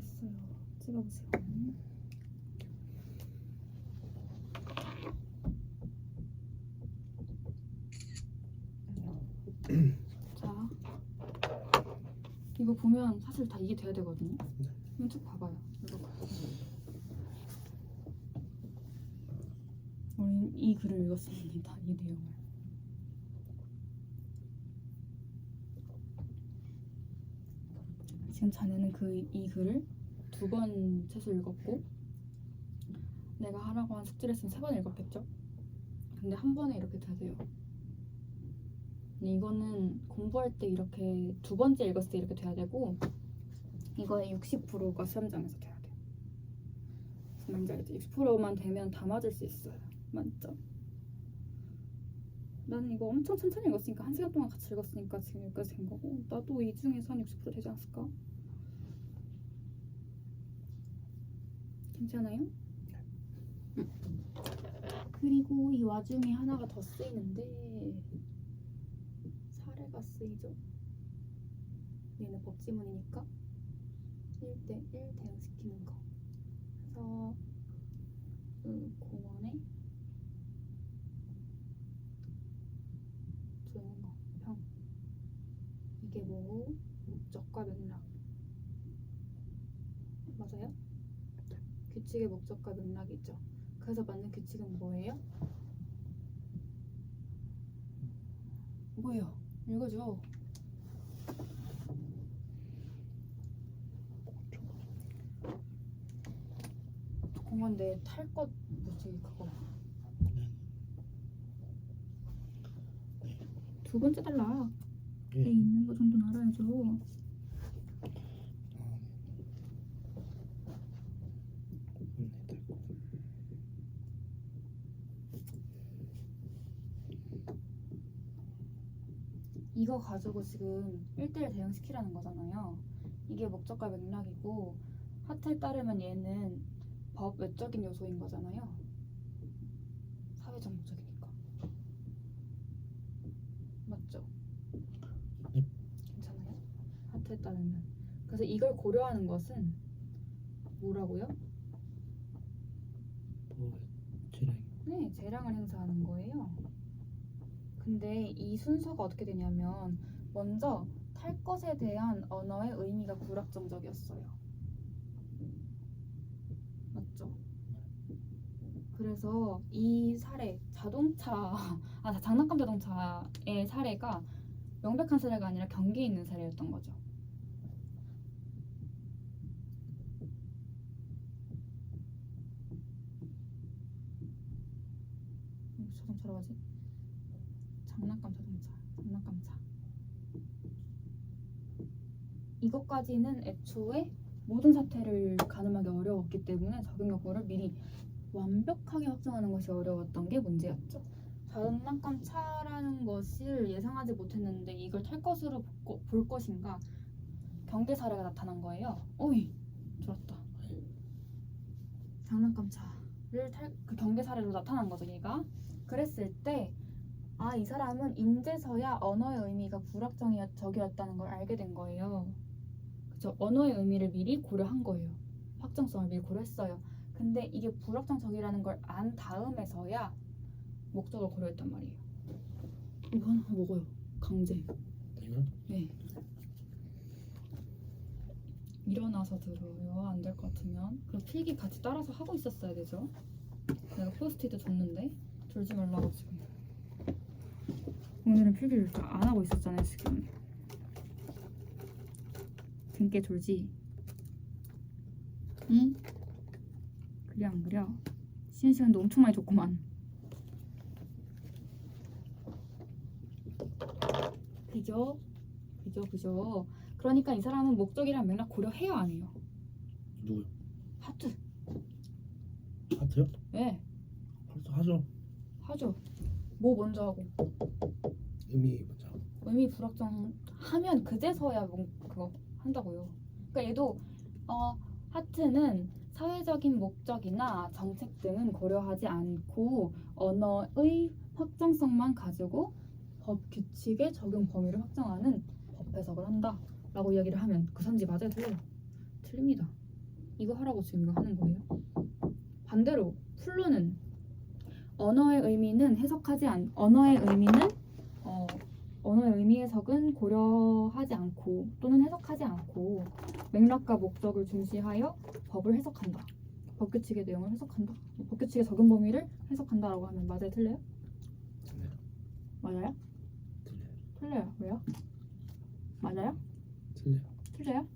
됐어요. 찍어보세요. 자, 이거 보면 사실 다 이게 돼야 되거든요. 한번 쭉 봐봐요. 이거 우리 이 글을 읽었습니다. 이 내용을. 지금 자네는 이 글을 2번 최소 읽었고 내가 하라고 한 숙제를 했으면 3번 읽었겠죠? 근데 한 번에 이렇게 돼야 돼요. 이거는 공부할 때 이렇게 2번째 읽었을 때 이렇게 돼야 되고 이거의 60%가 수험장에서 돼야 돼요. 무슨 말인지 알겠죠? 60%만 되면 다 맞을 수 있어요. 만점. 나는 이거 엄청 천천히 읽었으니까 1시간 동안 같이 읽었으니까 지금 여기까지 된 거고 나도 이 중에서 한 60% 되지 않았을까? 괜찮아요? 그리고 이 와중에 하나가 더 쓰이는데 사례가 쓰이죠. 얘는 법지문이니까 1대1 대응시키는 거. 그래서 공원에 주는 거, 평. 이게 뭐고 목적과 맥락. 맞아요? 규칙의 목적과 맥락이죠. 그래서 맞는 규칙은 뭐예요? 뭐예요? 읽어줘. 공원 내 탈 것 뭐지 그거. 2번째 달라. 에 있는 거 정도는 알아야죠. 이거 가지고 지금 1대1 대응시키라는 거잖아요. 이게 목적과 맥락이고 하트에 따르면 얘는 법 외적인 요소인 거잖아요. 사회적 목적이니까. 맞죠? 괜찮아요? 하트에 따르면. 그래서 이걸 고려하는 것은 뭐라고요? 재량. 네, 재량을 행사하는 거예요. 근데 이 순서가 어떻게 되냐면 먼저 탈 것에 대한 언어의 의미가 불확정적이었어요. 맞죠? 그래서 이 사례, 장난감 자동차의 사례가 명백한 사례가 아니라 경계에 있는 사례였던 거죠. 자동차라고 하지? 장난감 차. 이것까지는 애초에 모든 사태를 가늠하기 어려웠기 때문에 적용 여부를 미리 완벽하게 확정하는 것이 어려웠던 게 문제였죠. 장난감 차라는 것을 예상하지 못했는데 이걸 탈 것으로 볼 것인가 경계 사례가 나타난 거예요. 오이 들었다. 장난감 차를 그 경계 사례로 나타난 거죠. 얘가 그랬을 때 이 사람은 인제서야 언어의 의미가 불확정적이었다는 걸 알게 된 거예요. 그죠? 언어의 의미를 미리 고려한 거예요. 확정성을 미리 고려했어요. 근데 이게 불확정적이라는 걸 안 다음에서야 목적을 고려했단 말이에요. 이거 하나 먹어요. 강제. 이거? 네. 일어나서 들어요. 안 될 것 같으면. 그럼 필기 같이 따라서 하고 있었어야 되죠. 내가 포스트잇 줬는데 졸지 말라고 지금. 오늘은 필기를 안 하고 있었잖아요 지금. 등께 졸지? 응? 그래 안 그려? 쉬는 시간도 엄청 많이 줬구만. 그죠? 그러니까 이 사람은 목적이랑 맥락 고려해요 안 해요? 누구요? 하트. 하트요? 네. 벌써 하죠. 뭐 먼저 하고? 의미 먼저. 의미 불확정하면 그제서야 그거 한다고요. 그러니까 얘도 하트는 사회적인 목적이나 정책 등은 고려하지 않고 언어의 확정성만 가지고 법 규칙의 적용 범위를 확정하는 법 해석을 한다 라고 이야기를 하면 그 선지 맞아요? 틀려요? 틀립니다. 이거 하라고 지금 이거 하는 거예요. 반대로 플로는 언어의 의미는 언어의 의미 해석은 고려하지 않고 또는 해석하지 않고 맥락과 목적을 중시하여 법을 해석한다. 법규칙의 내용을 해석한다. 법규칙의 적용 범위를 해석한다라고 하면 맞아요, 틀려요? 틀려요. 맞아요? 틀려요. 틀려요. 왜요? 맞아요? 틀려요. 틀려요?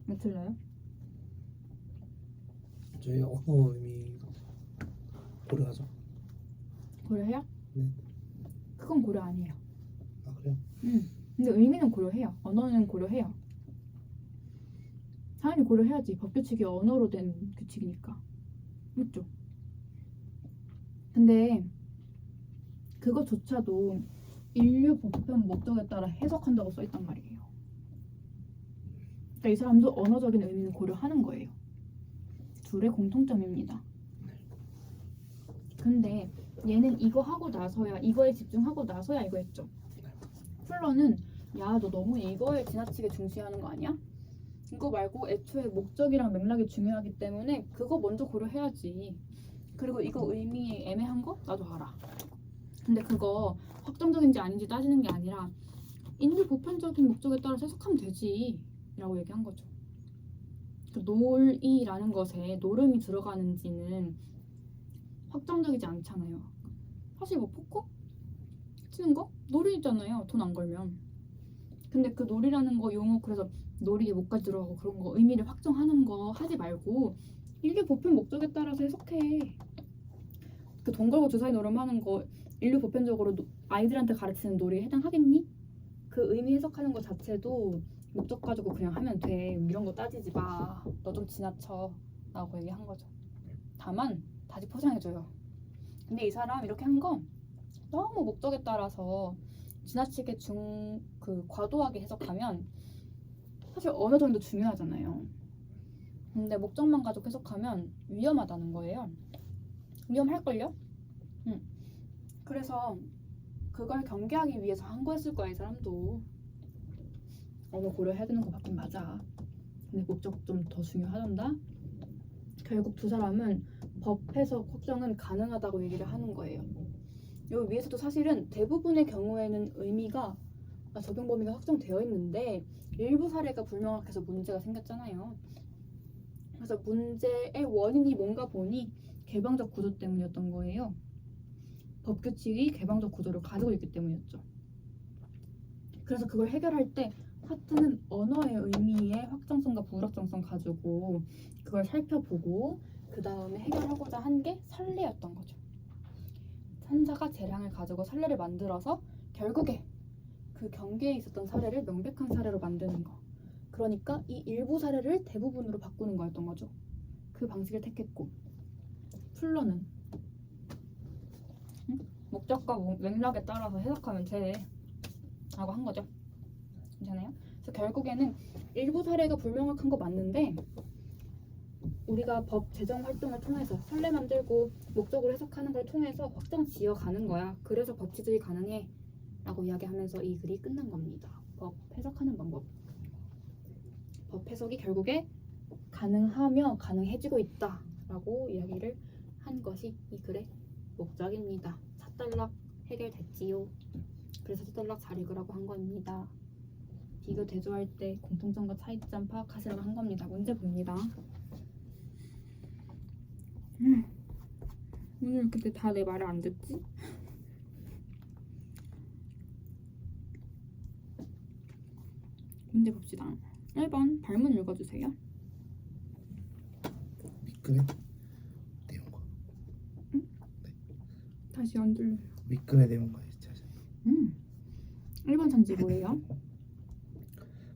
왜 틀려요? 저희 언어 의미 고려하죠. 고려해요? 네. 그건 고려 아니에요. 아 그래요? 근데 의미는 고려해요. 언어는 고려해요. 당연히 고려해야지. 법규칙이 언어로 된 규칙이니까. 맞죠? 근데 그거조차도 인류 보편 목적에 따라 해석한다고 써있단 말이에요. 그러니까 이 사람도 언어적인 의미는 고려하는 거예요. 둘의 공통점입니다. 근데 얘는 이거 하고 나서야, 이거에 집중하고 나서야 이거 했죠. 플러는 야, 너 너무 이거에 지나치게 중시하는 거 아니야? 이거 말고 애초에 목적이랑 맥락이 중요하기 때문에 그거 먼저 고려해야지. 그리고 이거 의미 애매한 거 나도 알아. 근데 그거 확정적인지 아닌지 따지는 게 아니라 인류 보편적인 목적에 따라서 해석하면 되지 라고 얘기한 거죠. 그 놀이라는 것에 노름이 들어가는지는 확정적이지 않잖아요. 사실 뭐 포커 치는 거 놀이 있잖아요. 돈 안 걸면. 근데 그 놀이라는 거 용어, 그래서 놀이에 뭐까지 들어가고 그런 거 의미를 확정하는 거 하지 말고 인류 보편 목적에 따라서 해석해. 그 돈 걸고 주사위 노름하는 거 인류 보편적으로 아이들한테 가르치는 놀이에 해당하겠니? 그 의미 해석하는 거 자체도 목적 가지고 그냥 하면 돼. 이런 거 따지지 마. 너 좀 지나쳐. 라고 얘기한 거죠. 다만 다시 포장해줘요. 근데 이 사람 이렇게 한 거 너무 목적에 따라서 지나치게 과도하게 해석하면 사실 어느 정도 중요하잖아요. 근데 목적만 가지고 해석하면 위험하다는 거예요. 위험할걸요? 그래서 그걸 경계하기 위해서 한 거였을 거야, 이 사람도. 언어 고려해야 되는 거 맞긴 맞아. 근데 목적 좀 더 중요하단다. 결국 두 사람은 법 해석 확정은 가능하다고 얘기를 하는 거예요. 여기 위에서도 사실은 대부분의 경우에는 의미가 적용 범위가 확정되어 있는데 일부 사례가 불명확해서 문제가 생겼잖아요. 그래서 문제의 원인이 뭔가 보니 개방적 구조 때문이었던 거예요. 법규칙이 개방적 구조를 가지고 있기 때문이었죠. 그래서 그걸 해결할 때 하트는 언어의 의미의 확정성과 불확정성 가지고 그걸 살펴보고 그 다음에 해결하고자 한 게 선례였던 거죠. 산자가 재량을 가지고 선례를 만들어서 결국에 그 경계에 있었던 사례를 명백한 사례로 만드는 거. 그러니까 이 일부 사례를 대부분으로 바꾸는 거였던 거죠. 그 방식을 택했고 플러는 목적과 맥락에 따라서 해석하면 돼 라고 한 거죠. 괜찮아요? 그래서 결국에는 일부 사례가 불명확한 거 맞는데 우리가 법 제정 활동을 통해서 선례 만들고 목적으로 해석하는 걸 통해서 확정 지어가는 거야. 그래서 법 취득이 가능해 라고 이야기하면서 이 글이 끝난 겁니다. 법 해석하는 방법. 법 해석이 결국에 가능하며 가능해지고 있다 라고 이야기를 한 것이 이 글의 목적입니다. 사달락 해결됐지요. 그래서 사달락 잘 읽으라고 한 겁니다. 비교 대조할 때 공통점과 차이점 파악하시라고 한 겁니다. 문제 봅니다. 오늘 이렇게 다 내 말을 안 듣지? 문제 봅시다. 1번 발문 읽어주세요. 밑글의 내용과 다시 안 들려요. 밑글의 내용과 일치하죠. 1번 천지 뭐예요?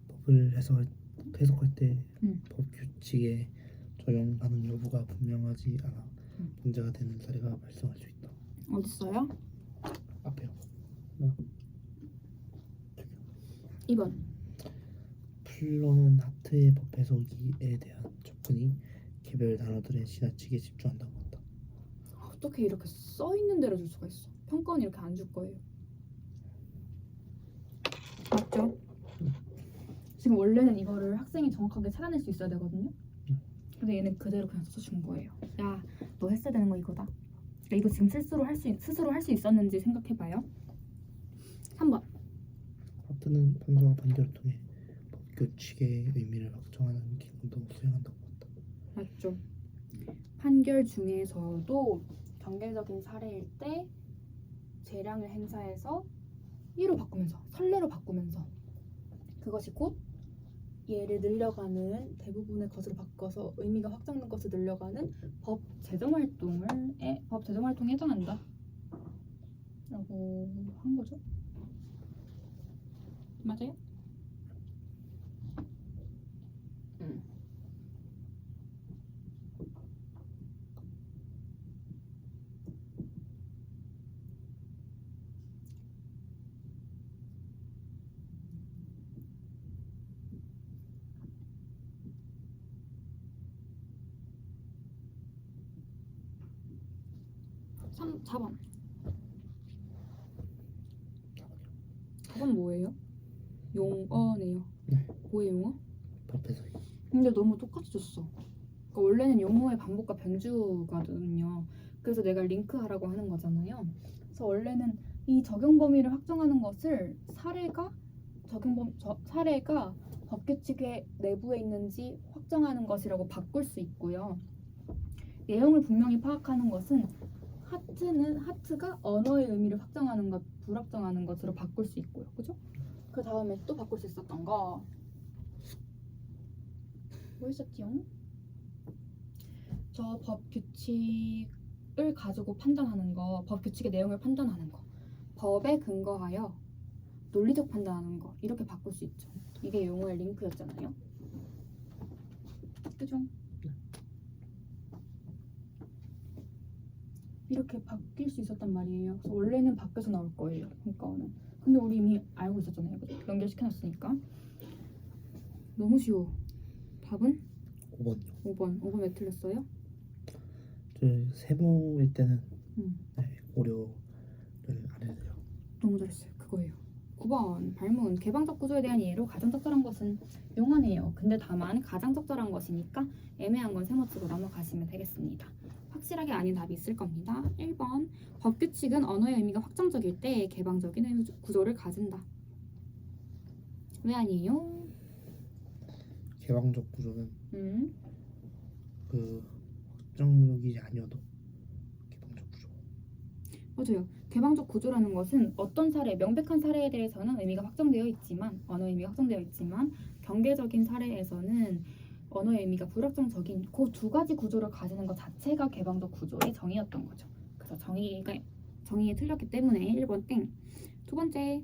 법을 해석할 때 음. 법 규칙에 적용하는 여부가 분명하지 않아 문제가 되는 사례가 발생할 수 있다. 어딨어요? 앞에요. 2번 플러는 하트의 법 해석에 대한 접근이 개별 단어들에 지나치게 집중한다고 한다. 어떻게 이렇게 써있는 대로 줄 수가 있어? 평가는 이렇게 안 줄 거예요. 맞죠? 지금 원래는 이거를 학생이 정확하게 찾아낼 수 있어야 되거든요. 근데 얘는 그대로 그냥 써준 거예요. 야, 너 했어야 되는 거 이거다. 그러니까 이거 지금 스스로 할 수 있었는지 생각해봐요. 3번. 하트는 판사와 판결을 통해 법 규칙의 의미를 확정하는 기능도 수행한다고 한다. 맞죠. 판결 중에서도 경계적인 사례일 때 재량을 행사해서 이로 바꾸면서 선례로 바꾸면서 그것이 곧 얘를 늘려가는 대부분의 것으로 바꿔서 의미가 확장된 것을 늘려가는 법 제정 활동에 해당한다 라고 한 거죠. 맞아요? 음. (3) 4번. 4번 뭐예요? 용어네요. 네. 뭐의 용어? 법에서 근데 너무 똑같이 줬어. 그러니까 원래는 용어의 반복과 변주거든요. 그래서 내가 링크하라고 하는 거잖아요. 그래서 원래는 이 적용 범위를 확정하는 것을 사례가 법 규칙의 내부에 있는지 확정하는 것이라고 바꿀 수 있고요. 내용을 분명히 파악하는 것은 하트가 언어의 의미를 확정하는 것, 불확정하는 것으로 바꿀 수 있고요. 그죠? 그 다음에 또 바꿀 수 있었던 거 뭐 있었지요? 저 법 규칙을 가지고 판단하는 거, 법 규칙의 내용을 판단하는 거, 법에 근거하여 논리적 판단하는 거 이렇게 바꿀 수 있죠. 이게 용어의 링크였잖아요. 그죠? 이렇게 바뀔 수 있었단 말이에요. 그래서 원래는 밖에서 나올 거예요. 그러니까는. 근데 우리 이미 알고 있었잖아요. 그죠? 연결시켜놨으니까. 너무 쉬워. 답은? 5번요. 5번 왜 틀렸어요? 세모일 때는 음. 네, 고려를 안 해도 돼요. 너무 잘했어요. 그거예요. 9번 발문 개방적 구조에 대한 이해로 가장 적절한 것은 용어네요. 근데 다만 가장 적절한 것이니까 애매한 건 세모치고 넘어가시면 되겠습니다. 확실하게 아닌 답이 있을 겁니다. 1번 법규칙은 언어의 의미가 확정적일 때 개방적인 구조를 가진다. 왜 아니에요? 개방적 구조는 그 확정적이지 아니어도 개방적 구조. 맞아요. 개방적 구조라는 것은 어떤 사례, 명백한 사례에 대해서는 의미가 확정되어 있지만 언어의 의미가 확정되어 있지만 경계적인 사례에서는 언어의 의미가 불확정적인 그 두 가지 구조를 가지는 것 자체가 개방적 구조의 정의였던 거죠. 그래서 정의에 틀렸기 때문에 1번 땡. 두 번째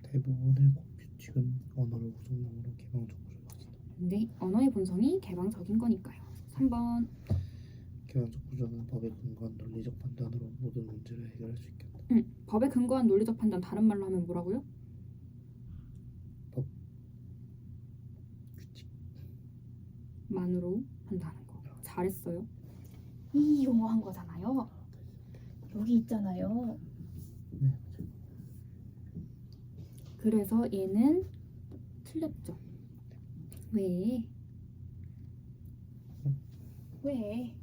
대부분의 법 규칙은 언어를 구성으로 개방적 구조를 가진다. 네, 언어의 본성이 개방적인 거니까요. 3번 개방적 구조는 법에 근거한 논리적 판단으로 모든 문제를 해결할 수 있겠다. 법에 근거한 논리적 판단 다른 말로 하면 뭐라고요? 법 규칙 만으로 한다는 거. 잘했어요. 이 용어 한 거잖아요. 여기 있잖아요. 네, 맞아요. 그래서 얘는 틀렸죠. 왜? 왜?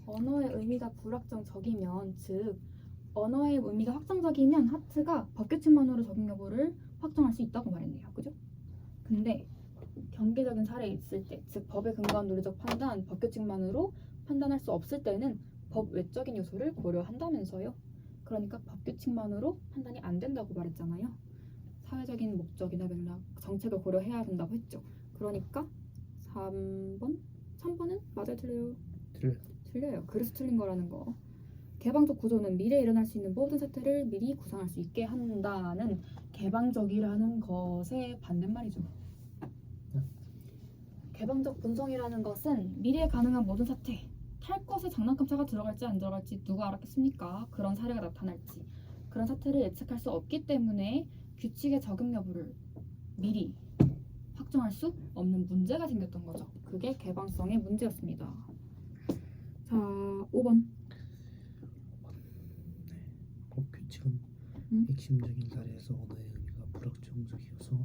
언어의 의미가 불확정적이면 즉 언어의 의미가 확정적이면 하트가 법규칙만으로 적용 여부를 확정할 수 있다고 말했네요. 그죠? 근데 경계적인 사례에 있을 때, 즉 법에 근거한 논리적 판단, 법규칙만으로 판단할 수 없을 때는 법 외적인 요소를 고려한다면서요. 그러니까 법규칙만으로 판단이 안 된다고 말했잖아요. 사회적인 목적이나 맥락, 정책을 고려해야 된다고 했죠. 그러니까 3번은 맞아요, 틀려요? 틀려요. 그래서 틀린 거라는 거. 개방적 구조는 미래에 일어날 수 있는 모든 사태를 미리 구상할 수 있게 한다는 개방적이라는 것의 반대말이죠. 개방적 본성이라는 것은 미래에 가능한 모든 사태, 탈 것에 장난감 차가 들어갈지 안 들어갈지 누가 알았겠습니까? 그런 사례가 나타날지 그런 사태를 예측할 수 없기 때문에 규칙의 적용 여부를 미리 확정할 수 없는 문제가 생겼던 거죠. 그게 개방성의 문제였습니다. 자, 5번. 법 규칙은 핵심적인 사례에서 언어의 의미가 불확정적이어서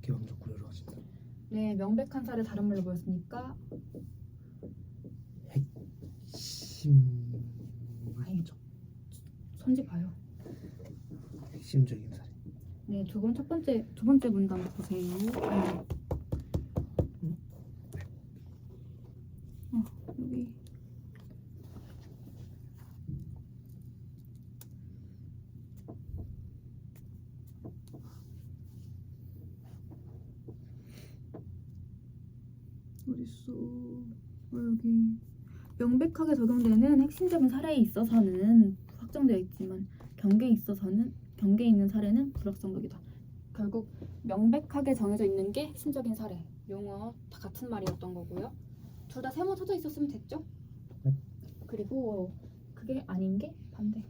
개방적 구조를 가진다. 네, 명백한 사례 다른 말로 뭐였습니까? 아니, 선지 봐요. 핵심적인 사례. 네, 두 번째 문단 보세요. 여기. 어딨어? 여기. 명백하게 적용되는 핵심적인 사례에 있어서는 확정되어 있지만 경계에 있는 사례는 불확정적이다. 결국 명백하게 정해져 있는 게 핵심적인 사례. 용어 다 같은 말이었던 거고요. 둘 다 세모 쳐져 있었으면 됐죠? 네. 그리고 그게 아닌 게 반대.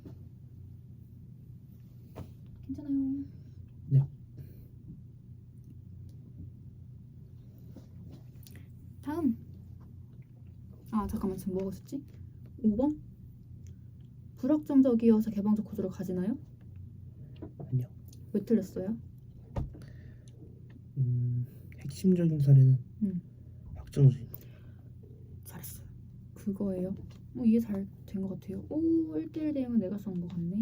괜찮아요. 네. 다음. 잠깐만, 지금 뭐가 있었지? 5번? 불확정적이어서 개방적 구조를 가지나요? 아니요. 왜 틀렸어요? 핵심적인 사례는 확정적인. 잘했어요. 그거예요. 이해 잘 된 것 같아요. 1대1 대응은 내가 쓴 것 같네.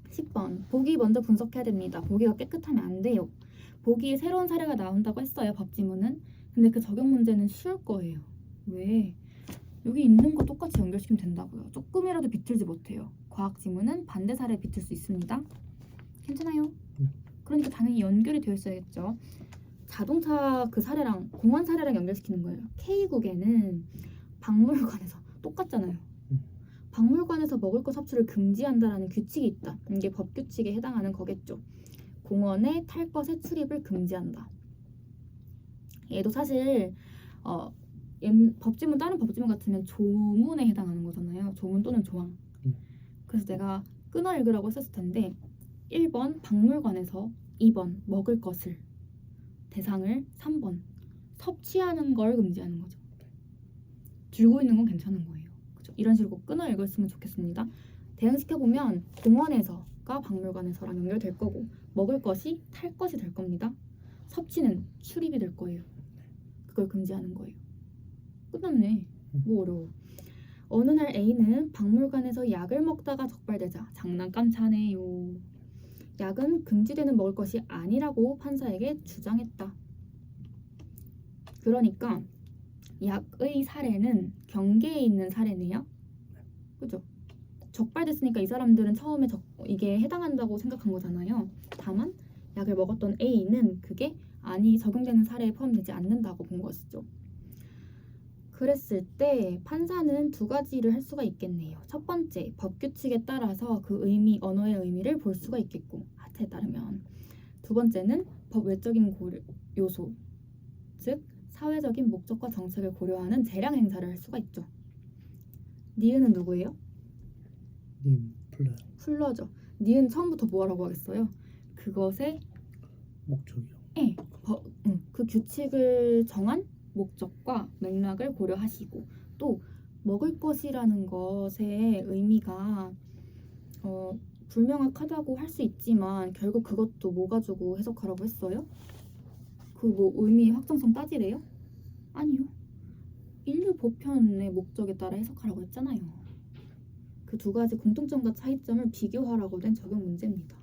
10번. 보기 먼저 분석해야 됩니다. 보기가 깨끗하면 안 돼요. 보기에 새로운 사례가 나온다고 했어요. 법지문은. 근데 그 적용 문제는 쉬울 거예요. 왜? 여기 있는 거 똑같이 연결시키면 된다고요. 조금이라도 비틀지 못해요. 과학 지문은 반대 사례 비틀 수 있습니다. 괜찮아요? 그러니까 당연히 연결이 되어 있어야겠죠. 자동차 그 사례랑 공원 사례랑 연결시키는 거예요. K국에는 박물관에서 똑같잖아요. 박물관에서 먹을 것 섭취를 금지한다라는 규칙이 있다. 이게 법규칙에 해당하는 거겠죠. 공원에 탈 것의 출입을 금지한다. 얘도 사실 법지문, 다른 법지문 같으면 조문에 해당하는 거잖아요. 조문 또는 조항. 그래서 내가 끊어 읽으라고 했었을 텐데 1번 박물관에서, 2번 먹을 것을, 대상을, 3번 섭취하는 걸 금지하는 거죠. 들고 있는 건 괜찮은 거예요. 그렇죠? 이런 식으로 끊어 읽었으면 좋겠습니다. 대응시켜보면 공원에서가 박물관에서랑 연결될 거고, 먹을 것이 탈 것이 될 겁니다. 섭취는 출입이 될 거예요. 그걸 금지하는 거예요. 끝났네. 뭐 어려워. 어느 날 A는 박물관에서 약을 먹다가 적발되자 장난감 차네요. 약은 금지되는 먹을 것이 아니라고 판사에게 주장했다. 그러니까 약의 사례는 경계에 있는 사례네요. 그죠? 적발됐으니까 이 사람들은 처음에 이게 해당한다고 생각한 거잖아요. 다만 약을 먹었던 A는 그게 적용되는 사례에 포함되지 않는다고 본 것이죠. 그랬을 때 판사는 두 가지를 할 수가 있겠네요. 첫 번째, 법규칙에 따라서 그 언어의 의미를 볼 수가 있겠고, 하트에 따르면. 두 번째는 법 외적인 요소, 즉 사회적인 목적과 정책을 고려하는 재량 행사를 할 수가 있죠. 니은은 누구예요? 님 풀러요. 풀러죠. 니은 처음부터 뭐라고 하겠어요? 그것의 목적이요. 그 규칙을 정한 목적과 맥락을 고려하시고, 또 먹을 것이라는 것의 의미가 불명확하다고 할 수 있지만 결국 그것도 뭐 가지고 해석하라고 했어요? 그 뭐 의미의 확정성 따지래요? 아니요. 인류 보편의 목적에 따라 해석하라고 했잖아요. 그 두 가지 공통점과 차이점을 비교하라고 된 적용 문제입니다.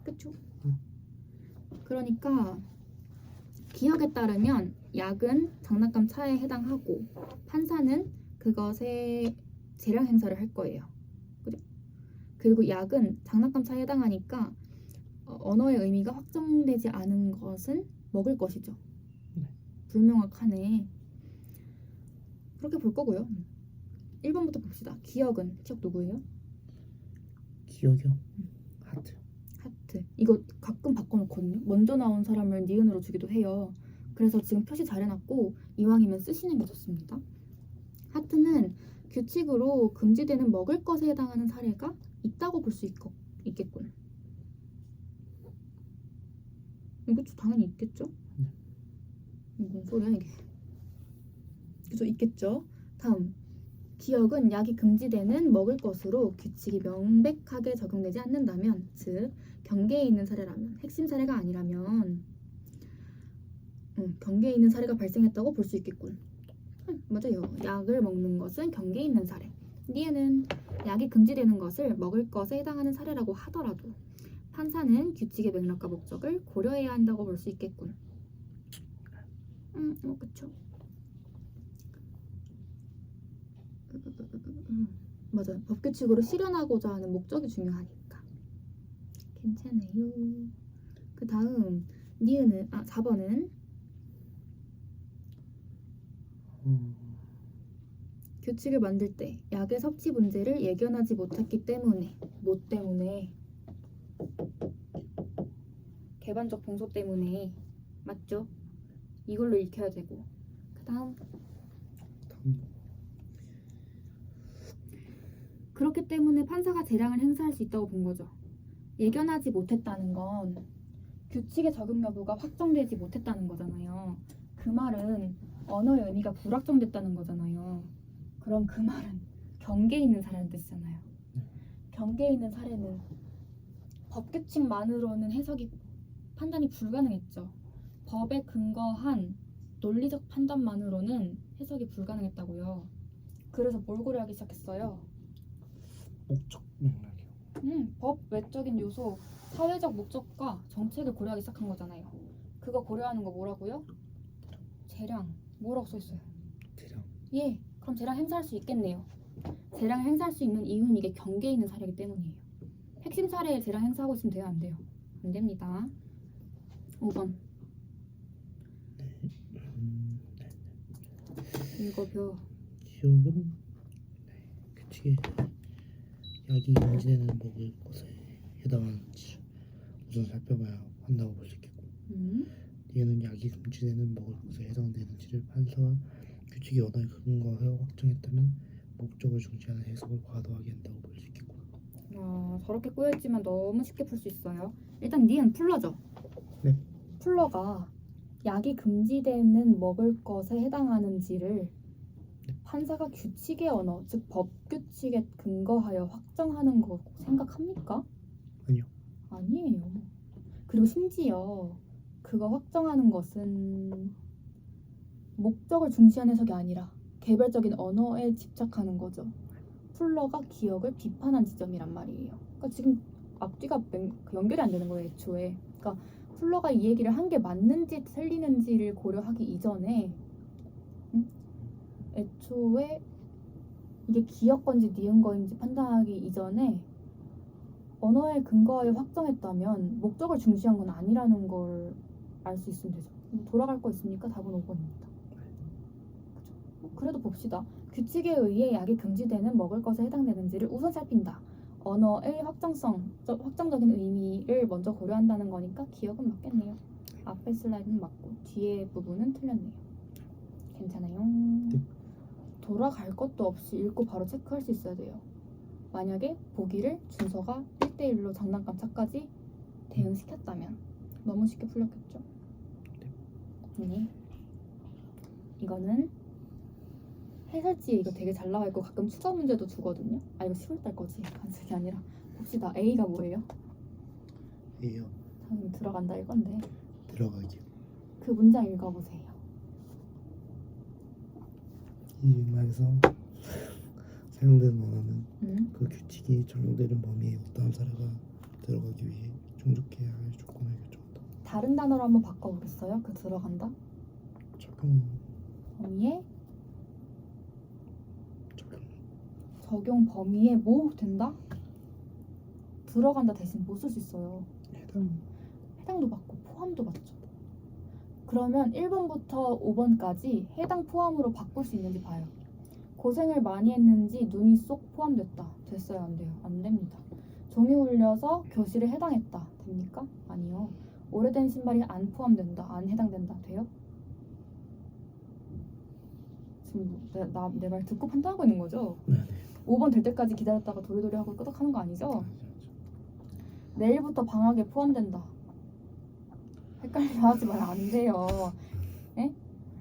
그쵸? 그러니까 기억에 따르면 약은 장난감 차에 해당하고 판사는 그것의 재량 행사를 할 거예요. 그죠? 그리고 약은 장난감 차에 해당하니까 언어의 의미가 확정되지 않은 것은 먹을 것이죠. 불명확하네. 그렇게 볼 거고요. 1번부터 봅시다. 기억 누구예요? 기억이요. 하트. 이거 가끔 바꿔놓거든요. 먼저 나온 사람을 니은으로 주기도 해요. 그래서 지금 표시 잘 해놨고 이왕이면 쓰시는 게 좋습니다. 하트는 규칙으로 금지되는 먹을 것에 해당하는 사례가 있다고 볼 수 있겠군. 이것도 당연히 있겠죠? 뭔 소리야 이게. 그죠? 있겠죠? 다음. 기억은 약이 금지되는 먹을 것으로 규칙이 명백하게 적용되지 않는다면, 즉 경계에 있는 사례라면, 핵심 사례가 아니라면 경계에 있는 사례가 발생했다고 볼 수 있겠군. 맞아요. 약을 먹는 것은 경계에 있는 사례. 니에는 약이 금지되는 것을 먹을 것에 해당하는 사례라고 하더라도 판사는 규칙의 맥락과 목적을 고려해야 한다고 볼 수 있겠군. 그쵸. 맞아요. 법규칙으로 실현하고자 하는 목적이 중요하니까. 괜찮아요. 그 다음 니은은 4번은 규칙을 만들 때 약의 섭취 문제를 예견하지 못했기 때문에 뭐 때문에? 개반적 봉소 때문에 맞죠? 이걸로 읽혀야 되고 그 다음 그렇기 때문에 판사가 재량을 행사할 수 있다고 본 거죠. 예견하지 못했다는 건 규칙의 적용 여부가 확정되지 못했다는 거잖아요. 그 말은 언어의 의미가 불확정됐다는 거잖아요. 그럼 그 말은 경계에 있는 사례라는 뜻이잖아요. 경계에 있는 사례는 법규칙만으로는 해석이 판단이 불가능했죠. 법에 근거한 논리적 판단만으로는 해석이 불가능했다고요. 그래서 뭘 고려하기 시작했어요? 목적 맥락이요. 법 외적인 요소, 사회적 목적과 정책을 고려하기 시작한 거잖아요. 그거 고려하는 거 뭐라고요? 재량. 뭐라고 써있어요? 재량. 예, 그럼 재량 행사할 수 있겠네요. 재량 행사할 수 있는 이유는 이게 경계에 있는 사례이기 때문이에요. 핵심 사례에 재량 행사하고 있으면 돼요? 안 돼요? 안 됩니다. 5번. 읽어줘. 기억은 규칙에 약이 인지되는 먹을 것에 해당하는지 우선 살펴봐야 한다고 볼 수 있겠고, 얘는 약이 금지되는 먹을 것에 해당되는지를 판사가 규칙의 언어에 근거하여 확정했다면 목적을 중시하는 해석을 과도하게 한다고 볼 수 있겠고. 저렇게 꼬였지만 너무 쉽게 풀 수 있어요. 일단 니은 풀러죠. 네. 풀러가 약이 금지되는 먹을 것에 해당하는지를 판사가 규칙의 언어, 즉 법규칙에 근거하여 확정하는 거 생각합니까? 아니요. 아니에요. 그리고 심지어 그거 확정하는 것은 목적을 중시한 해석이 아니라 개별적인 언어에 집착하는 거죠. 풀러가 기억을 비판한 지점이란 말이에요. 그러니까 지금 앞뒤가 연결이 안 되는 거예요, 애초에. 그러니까 풀러가 이 얘기를 한 게 맞는지 틀리는지를 고려하기 이전에 애초에 이게 기억 건지 니은 거인지 판단하기 이전에 언어에 근거하여 확정했다면 목적을 중시한 건 아니라는 걸 알 수 있으면 되죠. 돌아갈 거 있습니까? 답은 5번입니다. 그죠? 그래도 봅시다. 규칙에 의해 약이 금지되는 먹을 것에 해당되는지를 우선 살핀다. 언어의 확정적인 의미를 먼저 고려한다는 거니까 기억은 맞겠네요. 앞에 슬라이드는 맞고 뒤에 부분은 틀렸네요. 괜찮아요. 네. 돌아갈 것도 없이 읽고 바로 체크할 수 있어야 돼요. 만약에 보기를 준서가 1대1로 장난감 차까지 대응시켰다면 너무 쉽게 풀렸겠죠? 네. 이거는 해설지에 이거 되게 잘 나와 있고 가끔 추가 문제도 주거든요. 이거 10월달 거지. 간식이 아니라. 봅시다. A가 뭐예요? A요. 당연히 들어간다 이건데 들어가기요. 그 문장 읽어보세요. 이 맥락에서 사용되는 언어는 그 규칙이 적용되는 범위에 어떠한 사례가 들어가기 위해 충족해야 할 조건을 결정한다. 다른 단어로 한번 바꿔보겠어요? 그 들어간다? 적용. 범위에 적용 범위에 뭐 된다? 들어간다 대신 뭐 쓸 수 있어요? 해당도 받고 포함도 받죠. 그러면 1번부터 5번까지 해당 포함으로 바꿀 수 있는지 봐요. 고생을 많이 했는지 눈이 쏙 포함됐다. 됐어요? 안 돼요? 안 됩니다. 종이 울려서 교실에 해당했다. 됩니까? 아니요. 오래된 신발이 안 포함된다. 안 해당된다. 돼요? 지금 내 말 듣고 판단하고 있는 거죠? 네. 5번 될 때까지 기다렸다가 도리도리 하고 끄덕하는 거 아니죠? 내일부터 방학에 포함된다. 헷갈려 하지 마요. 안 돼요. 에?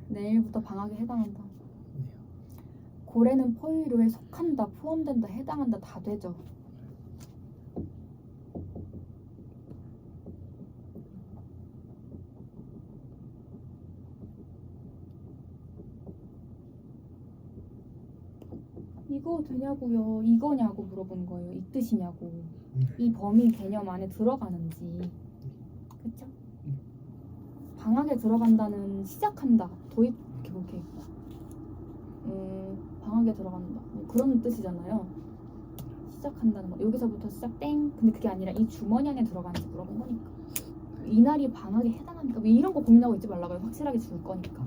내일부터 방학에 해당한다. 고래는 포유류에 속한다, 포함된다, 해당한다 다 되죠. 이거 되냐고요? 이거냐고 물어보는 거예요. 이 뜻이냐고. 네. 이 범위 개념 안에 들어가는지. 그쵸? 방학에 들어간다는 시작한다. 도입 이렇게 방학에 들어간다. 뭐 그런 뜻이잖아요. 시작한다는 거. 여기서부터 시작 땡. 근데 그게 아니라 이 주머니 안에 들어가는지 물어본 거니까. 이날이 방학에 해당합니까? 뭐 이런 거 고민하고 있지 말라고요. 확실하게 줄 거니까.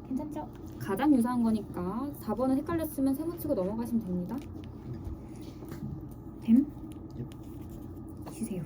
괜찮죠? 가장 유사한 거니까 4번은 헷갈렸으면 세모치고 넘어가시면 됩니다. 됨? 쉬세요.